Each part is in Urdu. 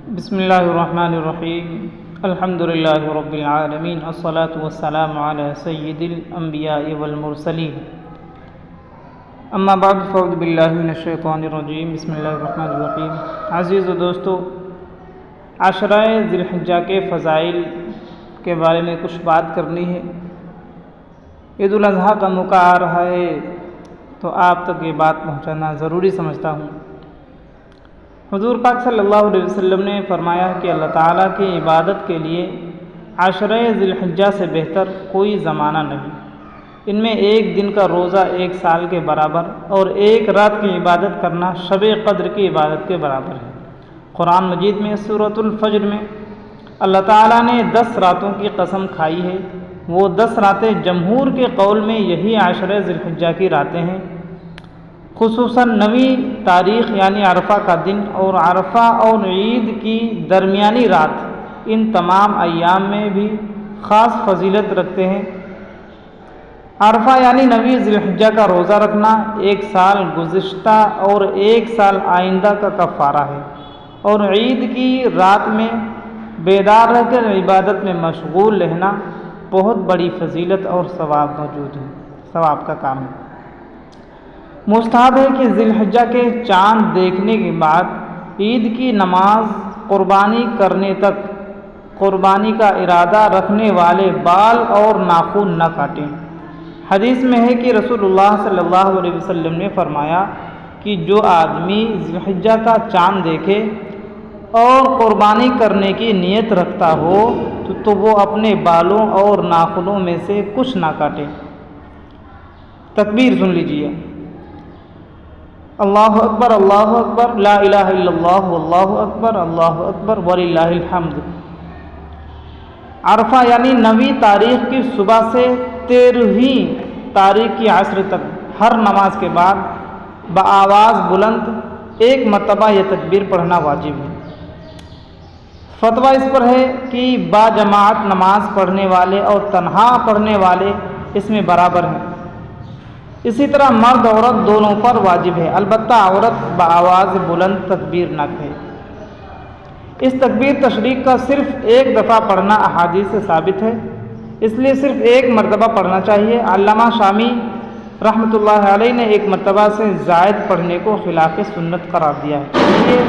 بسم اللہ الرحمن الرحیم الحمد للہ رب العالمین الصلاة والسلام علی سید الانبیاء والمرسلین اما بعد فاعوذ باللہ من الشیطان الرجیم بسم اللہ الرحمن الرحیم۔ عزیز و دوستو، عشرہ ذی الحجہ کے فضائل کے بارے میں کچھ بات کرنی ہے۔ عید الاضحیٰ کا موقع آ رہا ہے تو آپ تک یہ بات پہنچانا ضروری سمجھتا ہوں۔ حضور پاک صلی اللہ علیہ وسلم نے فرمایا کہ اللہ تعالیٰ کی عبادت کے لیے عشرہ ذی الحجہ سے بہتر کوئی زمانہ نہیں۔ ان میں ایک دن کا روزہ 1 سال کے برابر اور 1 رات کی عبادت کرنا شب قدر کی عبادت کے برابر ہے۔ قرآن مجید میں سورۃ الفجر میں اللہ تعالیٰ نے 10 راتوں کی قسم کھائی ہے۔ وہ 10 راتیں جمہور کے قول میں یہی عشرہ ذی الحجہ کی راتیں ہیں، خصوصاً 9ویں تاریخ یعنی عرفہ کا دن اور عرفہ اور عید کی درمیانی رات ان تمام ایام میں بھی خاص فضیلت رکھتے ہیں۔ عرفہ یعنی 9ویں ذی الحجہ کا روزہ رکھنا 1 سال گزشتہ اور 1 سال آئندہ کا کفارہ ہے، اور عید کی رات میں بیدار رہ کر عبادت میں مشغول رہنا بہت بڑی فضیلت اور ثواب کا کام ہے۔ مستحب ہے کہ ذی الحجہ کے چاند دیکھنے کے بعد عید کی نماز قربانی کرنے تک قربانی کا ارادہ رکھنے والے بال اور ناخن نہ کاٹیں۔ حدیث میں ہے کہ رسول اللہ صلی اللہ علیہ وسلم نے فرمایا کہ جو آدمی ذی الحجہ کا چاند دیکھے اور قربانی کرنے کی نیت رکھتا ہو تو وہ اپنے بالوں اور ناخنوں میں سے کچھ نہ کاٹے۔ تکبیر سن لیجیے، اللہ اکبر لا الہ الا اللہ اللہ اکبر وللہ الحمد۔ عرفہ یعنی 9ویں تاریخ کی صبح سے 13ویں تاریخ کی عصر تک ہر نماز کے بعد بآواز بلند 1 مرتبہ یہ تکبیر پڑھنا واجب ہے۔ فتویٰ اس پر ہے کہ با جماعت نماز پڑھنے والے اور تنہا پڑھنے والے اس میں برابر ہیں۔ اسی طرح مرد عورت دونوں پر واجب ہے، البتہ عورت بآواز بلند تکبیر نہ کہے۔ اس تکبیر تشریق کا صرف 1 دفعہ پڑھنا احادیث سے ثابت ہے، اس لیے صرف 1 مرتبہ پڑھنا چاہیے۔ علامہ شامی رحمۃ اللہ علیہ نے 1 مرتبہ سے زائد پڑھنے کو خلاف سنت قرار دیا ہے، اس لیے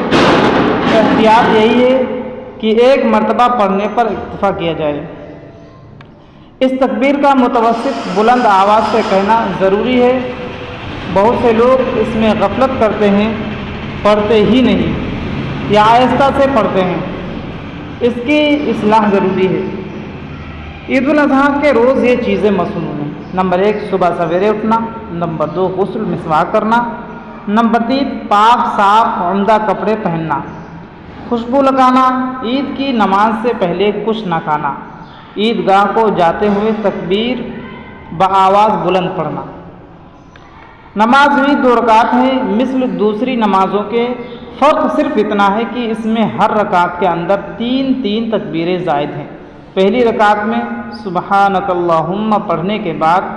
احتیاط یہی ہے کہ 1 مرتبہ پڑھنے پر اکتفا کیا جائے۔ اس تکبیر کا متوسط بلند آواز سے کہنا ضروری ہے۔ بہت سے لوگ اس میں غفلت کرتے ہیں، پڑھتے ہی نہیں یا آہستہ سے پڑھتے ہیں، اس کی اصلاح ضروری ہے۔ عید الاضحیٰ کے روز یہ چیزیں مصنون ہیں: نمبر 1 صبح سویرے اٹھنا، نمبر 2 غسل مسواک کرنا، نمبر 3 پاک صاف عمدہ کپڑے پہننا، خوشبو لگانا، عید کی نماز سے پہلے کچھ نہ کھانا، عیدگاہ کو جاتے ہوئے تکبیر بآواز بلند پڑھنا۔ نماز بھی 2 رکعت ہے مثل دوسری نمازوں کے، فرق صرف اتنا ہے کہ اس میں ہر رکعت کے اندر 3 تکبیریں زائد ہیں۔ پہلی رکعت میں سبحانک اللہم پڑھنے کے بعد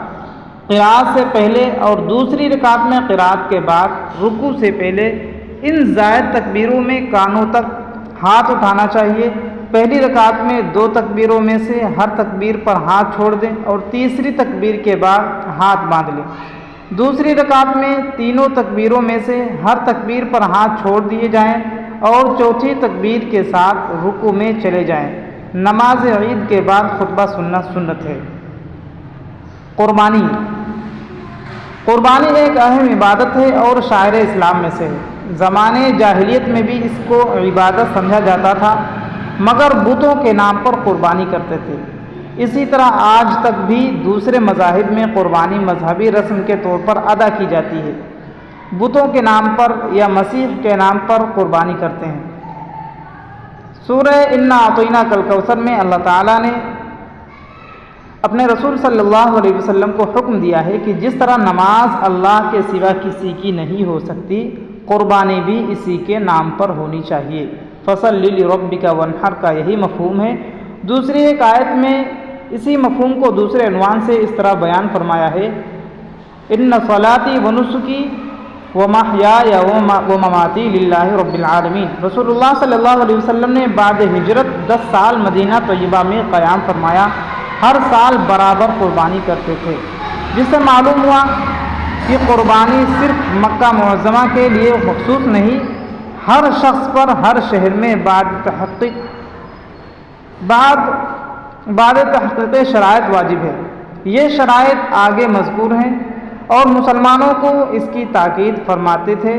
قرات سے پہلے اور دوسری رکعت میں قرات کے بعد رکوع سے پہلے ان زائد تکبیروں میں کانوں تک ہاتھ اٹھانا چاہیے۔ پہلی رکعت میں 2 تکبیروں میں سے ہر تکبیر پر ہاتھ چھوڑ دیں اور تیسری تکبیر کے بعد ہاتھ باندھ لیں۔ دوسری رکعت میں 3 تکبیروں میں سے ہر تکبیر پر ہاتھ چھوڑ دیے جائیں اور چوتھی تکبیر کے ساتھ رکوع میں چلے جائیں۔ نماز عید کے بعد خطبہ سننا سنت ہے۔ قربانی ایک اہم عبادت ہے اور شاعر اسلام میں سے ہے۔ زمانے جاہلیت میں بھی اس کو عبادت سمجھا جاتا تھا، مگر بتوں کے نام پر قربانی کرتے تھے۔ اسی طرح آج تک بھی دوسرے مذاہب میں قربانی مذہبی رسم کے طور پر ادا کی جاتی ہے، بتوں کے نام پر یا مسیح کے نام پر قربانی کرتے ہیں۔ سورہ انا اعطیناک الکوثر میں اللہ تعالیٰ نے اپنے رسول صلی اللہ علیہ وسلم کو حکم دیا ہے کہ جس طرح نماز اللہ کے سوا کسی کی نہیں ہو سکتی، قربانی بھی اسی کے نام پر ہونی چاہیے۔ فصلی لربک وانحر کا یہی مفہوم ہے۔ دوسری ایک آیت میں اسی مفہوم کو دوسرے عنوان سے اس طرح بیان فرمایا ہے: ان صلاتی ونسکی ومحیای ومماتی للہ رب العالمین۔ رسول اللہ صلی اللہ علیہ وسلم نے بعد ہجرت 10 سال مدینہ طیبہ میں قیام فرمایا، ہر سال برابر قربانی کرتے تھے، جس سے معلوم ہوا کہ قربانی صرف مکہ معظمہ کے لیے مخصوص نہیں، ہر شخص پر ہر شہر میں بعد تحقیق شرائط واجب ہے۔ یہ شرائط آگے مذکور ہیں اور مسلمانوں کو اس کی تاکید فرماتے تھے،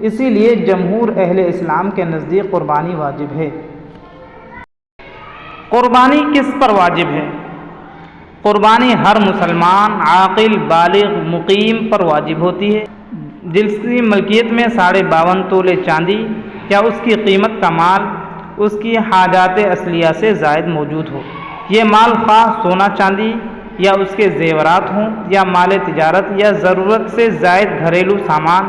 اسی لیے جمہور اہل اسلام کے نزدیک قربانی واجب ہے۔ قربانی کس پر واجب ہے؟ قربانی ہر مسلمان عاقل بالغ مقیم پر واجب ہوتی ہے جس کی ملکیت میں 52.5 تولے چاندی یا اس کی قیمت کا مال اس کی حاجات اصلیہ سے زائد موجود ہو۔ یہ مال خواہ سونا چاندی یا اس کے زیورات ہوں، یا مال تجارت، یا ضرورت سے زائد گھریلو سامان،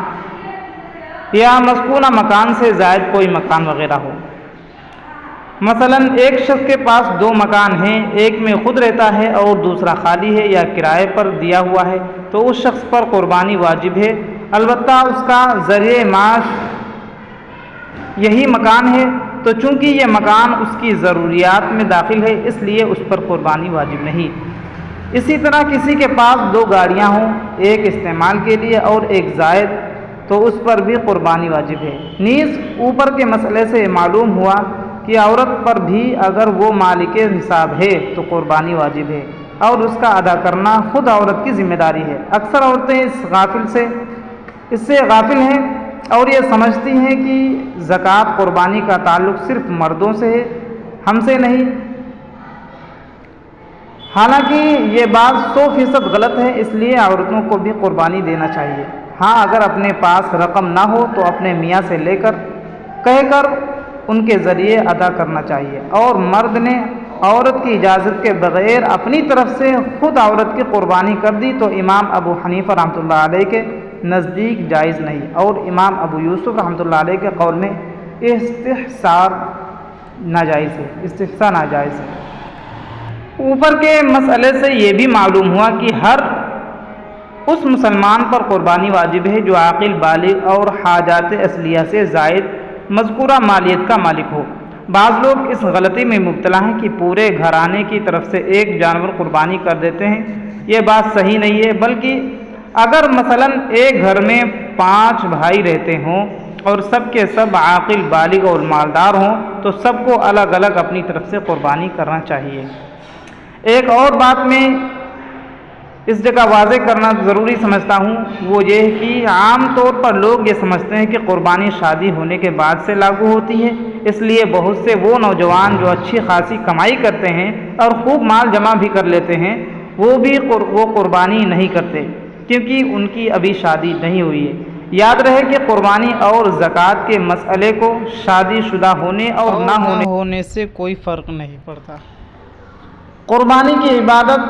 یا مسکونہ مکان سے زائد کوئی مکان وغیرہ ہو۔ مثلا ایک شخص کے پاس 2 مکان ہیں، ایک میں خود رہتا ہے اور دوسرا خالی ہے یا کرائے پر دیا ہوا ہے، تو اس شخص پر قربانی واجب ہے، البتہ اس کا ذریعہ معاش یہی مکان ہے، تو چونکہ یہ مکان اس کی ضروریات میں داخل ہے اس لیے اس پر قربانی واجب نہیں۔ اسی طرح کسی کے پاس 2 گاڑیاں ہوں، ایک استعمال کے لیے اور ایک زائد، تو اس پر بھی قربانی واجب ہے۔ نیز اوپر کے مسئلے سے معلوم ہوا کہ عورت پر بھی اگر وہ مالک نصاب ہے تو قربانی واجب ہے اور اس کا ادا کرنا خود عورت کی ذمہ داری ہے۔ اکثر عورتیں اس سے غافل ہیں اور یہ سمجھتی ہیں کہ زکوٰۃ قربانی کا تعلق صرف مردوں سے ہے، ہم سے نہیں۔ حالانکہ یہ بات 100% غلط ہے، اس لیے عورتوں کو بھی قربانی دینا چاہیے۔ ہاں اگر اپنے پاس رقم نہ ہو تو اپنے میاں سے کہہ کر ان کے ذریعے ادا کرنا چاہیے، اور مرد نے عورت کی اجازت کے بغیر اپنی طرف سے خود عورت کی قربانی کر دی تو امام ابو حنیفہ رحمۃ اللہ علیہ کے نزدیک جائز نہیں، اور امام ابو یوسف رحمۃ اللہ علیہ کے قول میں استحسان ناجائز ہے۔ اوپر کے مسئلے سے یہ بھی معلوم ہوا کہ ہر اس مسلمان پر قربانی واجب ہے جو عاقل بالغ اور حاجات اصلیہ سے زائد مذکورہ مالیت کا مالک ہو۔ بعض لوگ اس غلطی میں مبتلا ہیں کہ پورے گھرانے کی طرف سے ایک جانور قربانی کر دیتے ہیں، یہ بات صحیح نہیں ہے، بلکہ اگر مثلا ایک گھر میں 5 بھائی رہتے ہوں اور سب کے سب عاقل بالغ اور مالدار ہوں تو سب کو الگ الگ اپنی طرف سے قربانی کرنا چاہیے۔ ایک اور بات میں اس جگہ واضح کرنا ضروری سمجھتا ہوں، وہ یہ ہے کہ عام طور پر لوگ یہ سمجھتے ہیں کہ قربانی شادی ہونے کے بعد سے لاگو ہوتی ہے، اس لیے بہت سے وہ نوجوان جو اچھی خاصی کمائی کرتے ہیں اور خوب مال جمع بھی کر لیتے ہیں وہ قربانی نہیں کرتے کیونکہ ان کی ابھی شادی نہیں ہوئی ہے۔ یاد رہے کہ قربانی اور زکوٰۃ کے مسئلے کو شادی شدہ ہونے اور نہ ہونے سے کوئی فرق نہیں پڑتا۔ قربانی کی عبادت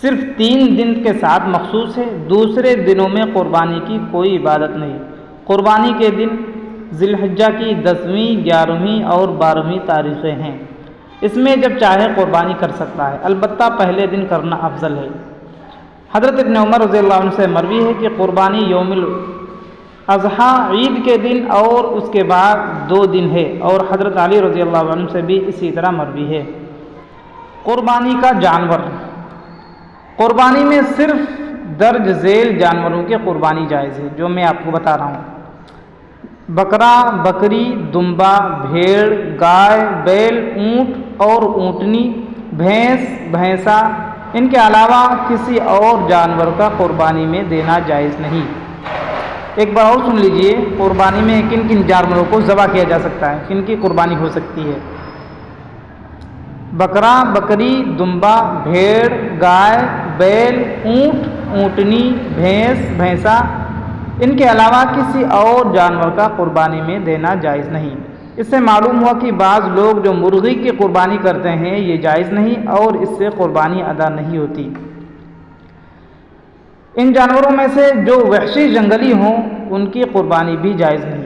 صرف 3 دن کے ساتھ مخصوص ہے، دوسرے دنوں میں قربانی کی کوئی عبادت نہیں۔ قربانی کے دن ذی الحجہ کی 10ویں، 11ویں اور 12ویں تاریخیں ہیں، اس میں جب چاہے قربانی کر سکتا ہے، البتہ پہلے دن کرنا افضل ہے۔ حضرت ابن عمر رضی اللہ عنہ سے مروی ہے کہ قربانی یوم الاضحیٰ عید کے دن اور اس کے بعد 2 دن ہے، اور حضرت علی رضی اللہ عنہ سے بھی اسی طرح مروی ہے۔ قربانی کا جانور، قربانی میں صرف درج ذیل جانوروں کی قربانی جائز ہے جو میں آپ کو بتا رہا ہوں: بکرا، بکری، دمبا، بھیڑ، گائے، بیل، اونٹ اور اونٹنی، بھینس، بھینسا، ان کے علاوہ کسی اور جانور کا قربانی میں دینا جائز نہیں۔ ایک بار اور سن لیجئے، قربانی میں کن کن جانوروں کو ذبح کیا جا سکتا ہے، کن کی قربانی ہو سکتی ہے: بکرا، بکری، دمبا، بھیڑ، گائے، بیل، اونٹ، اونٹنی، بھینس، بھینسا، ان کے علاوہ کسی اور جانور کا قربانی میں دینا جائز نہیں۔ اس سے معلوم ہوا کہ بعض لوگ جو مرغی کی قربانی کرتے ہیں یہ جائز نہیں اور اس سے قربانی ادا نہیں ہوتی۔ ان جانوروں میں سے جو وحشی جنگلی ہوں ان کی قربانی بھی جائز نہیں۔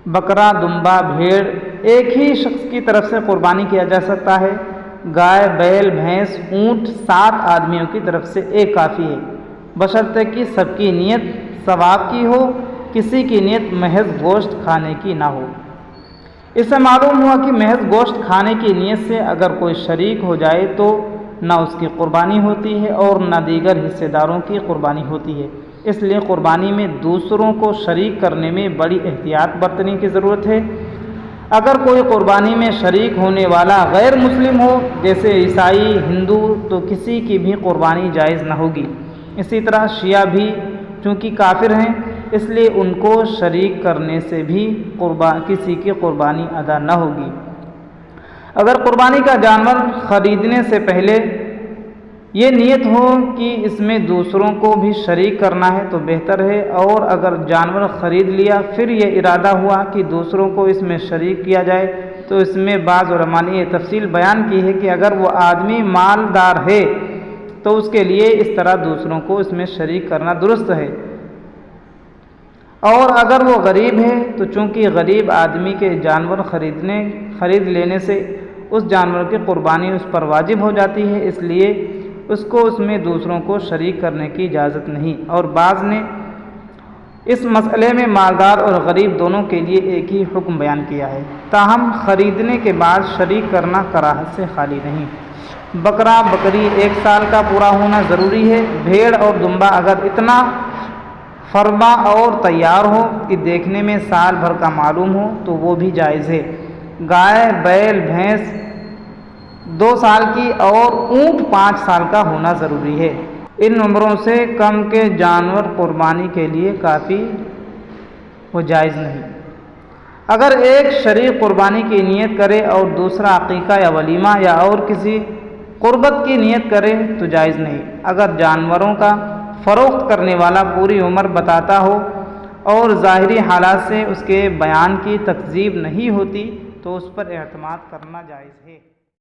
بکرا، دمبا، بھیڑ ایک ہی شخص کی طرف سے قربانی کیا جا سکتا ہے، گائے، بیل، بھینس، اونٹ 7 آدمیوں کی طرف سے ایک کافی ہے، بشرطے کہ سب کی نیت ثواب کی ہو، کسی کی نیت محض گوشت کھانے کی نہ ہو۔ اس سے معلوم ہوا کہ محض گوشت کھانے کی نیت سے اگر کوئی شریک ہو جائے تو نہ اس کی قربانی ہوتی ہے اور نہ دیگر حصے داروں کی قربانی ہوتی ہے۔ اس لیے قربانی میں دوسروں کو شریک کرنے میں بڑی احتیاط برتنے کی ضرورت ہے۔ اگر کوئی قربانی میں شریک ہونے والا غیر مسلم ہو، جیسے عیسائی، ہندو، تو کسی کی بھی قربانی جائز نہ ہوگی۔ اسی طرح شیعہ بھی چونکہ کافر ہیں، اس لیے ان کو شریک کرنے سے بھی کسی کی قربانی ادا نہ ہوگی۔ اگر قربانی کا جانور خریدنے سے پہلے یہ نیت ہو کہ اس میں دوسروں کو بھی شریک کرنا ہے تو بہتر ہے، اور اگر جانور خرید لیا پھر یہ ارادہ ہوا کہ دوسروں کو اس میں شریک کیا جائے تو اس میں بعض علماء نے یہ تفصیل بیان کی ہے کہ اگر وہ آدمی مالدار ہے تو اس کے لیے اس طرح دوسروں کو اس میں شریک کرنا درست ہے، اور اگر وہ غریب ہے تو چونکہ غریب آدمی کے جانور خرید لینے سے اس جانور کی قربانی اس پر واجب ہو جاتی ہے، اس لیے اس کو اس میں دوسروں کو شریک کرنے کی اجازت نہیں۔ اور بعض نے اس مسئلے میں مالدار اور غریب دونوں کے لیے ایک ہی حکم بیان کیا ہے، تاہم خریدنے کے بعد شریک کرنا کراہت سے خالی نہیں۔ بکرا بکری 1 سال کا پورا ہونا ضروری ہے۔ بھیڑ اور دمبا اگر اتنا فرما اور تیار ہو کہ دیکھنے میں سال بھر کا معلوم ہو تو وہ بھی جائز ہے۔ گائے، بیل، بھینس 2 سال کی اور اونٹ 5 سال کا ہونا ضروری ہے۔ ان عمروں سے کم کے جانور قربانی کے لیے کافی وہ جائز نہیں۔ اگر ایک شریک قربانی کی نیت کرے اور دوسرا عقیقہ یا ولیمہ یا اور کسی قربت کی نیت کرے تو جائز نہیں۔ اگر جانوروں کا فروخت کرنے والا پوری عمر بتاتا ہو اور ظاہری حالات سے اس کے بیان کی تکذیب نہیں ہوتی تو اس پر اعتماد کرنا جائز ہے۔